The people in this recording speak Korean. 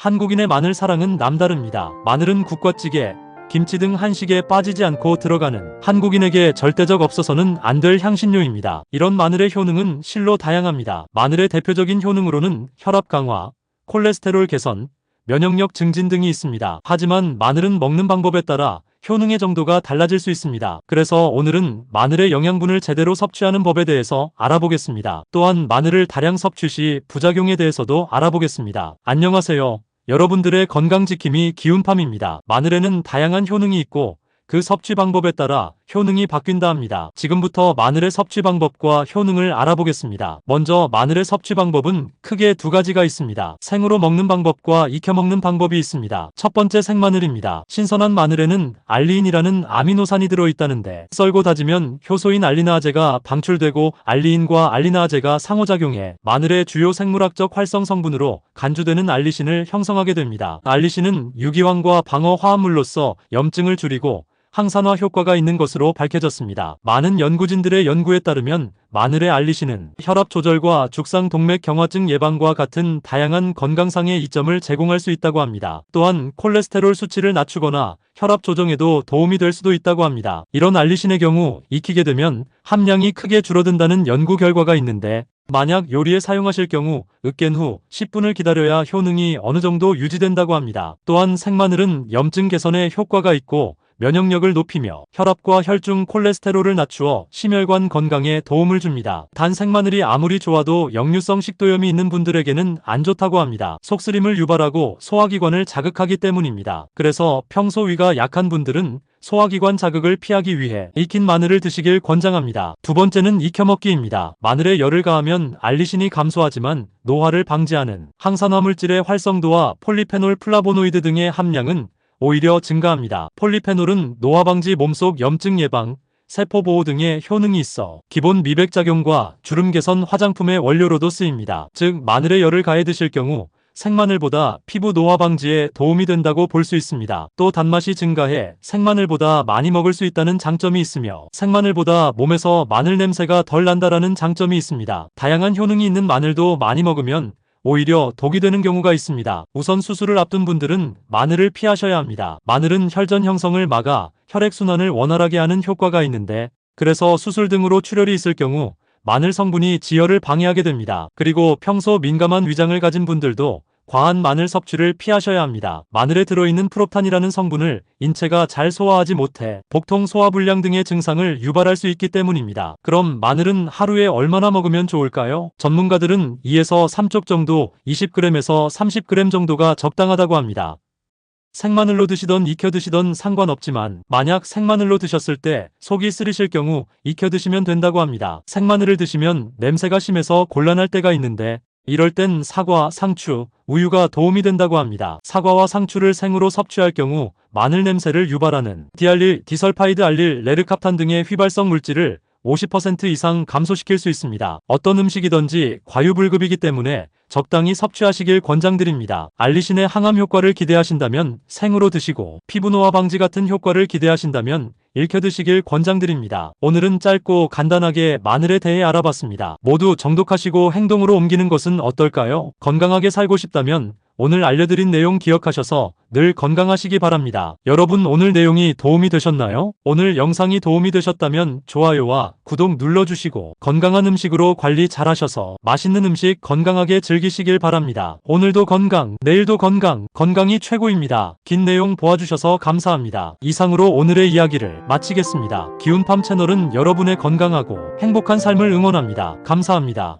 한국인의 마늘 사랑은 남다릅니다. 마늘은 국과찌개, 김치 등 한식에 빠지지 않고 들어가는 한국인에게 절대적 없어서는 안 될 향신료입니다. 이런 마늘의 효능은 실로 다양합니다. 마늘의 대표적인 효능으로는 혈압 강화, 콜레스테롤 개선, 면역력 증진 등이 있습니다. 하지만 마늘은 먹는 방법에 따라 효능의 정도가 달라질 수 있습니다. 그래서 오늘은 마늘의 영양분을 제대로 섭취하는 법에 대해서 알아보겠습니다. 또한 마늘을 다량 섭취 시 부작용에 대해서도 알아보겠습니다. 안녕하세요. 여러분들의 건강지킴이 기운팜입니다. 마늘에는 다양한 효능이 있고 그 섭취 방법에 따라 효능이 바뀐다 합니다. 지금부터 마늘의 섭취 방법과 효능을 알아보겠습니다. 먼저 마늘의 섭취 방법은 크게 두 가지가 있습니다. 생으로 먹는 방법과 익혀 먹는 방법이 있습니다. 첫 번째 생마늘입니다. 신선한 마늘에는 알리인이라는 아미노산이 들어있다는데 썰고 다지면 효소인 알리나아제가 방출되고 알리인과 알리나아제가 상호작용해 마늘의 주요 생물학적 활성 성분으로 간주되는 알리신을 형성하게 됩니다. 알리신은 유기황과 방어 화합물로서 염증을 줄이고 항산화 효과가 있는 것으로 밝혀졌습니다. 많은 연구진들의 연구에 따르면 마늘의 알리신은 혈압 조절과 죽상동맥 경화증 예방과 같은 다양한 건강상의 이점을 제공할 수 있다고 합니다. 또한 콜레스테롤 수치를 낮추거나 혈압 조정에도 도움이 될 수도 있다고 합니다. 이런 알리신의 경우 익히게 되면 함량이 크게 줄어든다는 연구 결과가 있는데 만약 요리에 사용하실 경우 으깬 후 10분을 기다려야 효능이 어느 정도 유지된다고 합니다. 또한 생마늘은 염증 개선에 효과가 있고 면역력을 높이며 혈압과 혈중 콜레스테롤을 낮추어 심혈관 건강에 도움을 줍니다. 단 생마늘이 아무리 좋아도 역류성 식도염이 있는 분들에게는 안 좋다고 합니다. 속쓰림을 유발하고 소화기관을 자극하기 때문입니다. 그래서 평소 위가 약한 분들은 소화기관 자극을 피하기 위해 익힌 마늘을 드시길 권장합니다. 두 번째는 익혀먹기입니다. 마늘에 열을 가하면 알리신이 감소하지만 노화를 방지하는 항산화 물질의 활성도와 폴리페놀 플라보노이드 등의 함량은 오히려 증가합니다. 폴리페놀은 노화 방지, 몸속 염증 예방, 세포 보호 등의 효능이 있어 기본 미백 작용과 주름 개선 화장품의 원료로도 쓰입니다. 즉 마늘에 열을 가해 드실 경우 생마늘보다 피부 노화 방지에 도움이 된다고 볼 수 있습니다. 또 단맛이 증가해 생마늘보다 많이 먹을 수 있다는 장점이 있으며 생마늘보다 몸에서 마늘 냄새가 덜 난다라는 장점이 있습니다. 다양한 효능이 있는 마늘도 많이 먹으면 오히려 독이 되는 경우가 있습니다. 우선 수술을 앞둔 분들은 마늘을 피하셔야 합니다. 마늘은 혈전 형성을 막아 혈액순환을 원활하게 하는 효과가 있는데 그래서 수술 등으로 출혈이 있을 경우 마늘 성분이 지혈을 방해하게 됩니다. 그리고 평소 민감한 위장을 가진 분들도 과한 마늘 섭취를 피하셔야 합니다. 마늘에 들어있는 프롭탄이라는 성분을 인체가 잘 소화하지 못해 복통, 소화불량 등의 증상을 유발할 수 있기 때문입니다. 그럼 마늘은 하루에 얼마나 먹으면 좋을까요? 전문가들은 2에서 3쪽 정도, 20g에서 30g 정도가 적당하다고 합니다. 생마늘로 드시던 익혀 드시던 상관없지만 만약 생마늘로 드셨을 때 속이 쓰리실 경우 익혀 드시면 된다고 합니다. 생마늘을 드시면 냄새가 심해서 곤란할 때가 있는데 이럴 땐 사과, 상추, 우유가 도움이 된다고 합니다. 사과와 상추를 생으로 섭취할 경우 마늘 냄새를 유발하는 디알릴, 디설파이드 알릴, 레르캅탄 등의 휘발성 물질을 50% 이상 감소시킬 수 있습니다. 어떤 음식이든지 과유불급이기 때문에 적당히 섭취하시길 권장드립니다. 알리신의 항암 효과를 기대하신다면 생으로 드시고 피부 노화 방지 같은 효과를 기대하신다면 익혀 드시길 권장드립니다. 오늘은 짧고 간단하게 마늘에 대해 알아봤습니다. 모두 정독하시고 행동으로 옮기는 것은 어떨까요? 건강하게 살고 싶다면 오늘 알려드린 내용 기억하셔서 늘 건강하시기 바랍니다. 여러분 오늘 내용이 도움이 되셨나요? 오늘 영상이 도움이 되셨다면 좋아요와 구독 눌러주시고 건강한 음식으로 관리 잘하셔서 맛있는 음식 건강하게 즐기시길 바랍니다. 오늘도 건강, 내일도 건강, 건강이 최고입니다. 긴 내용 보아주셔서 감사합니다. 이상으로 오늘의 이야기를 마치겠습니다. 기운팜 채널은 여러분의 건강하고 행복한 삶을 응원합니다. 감사합니다.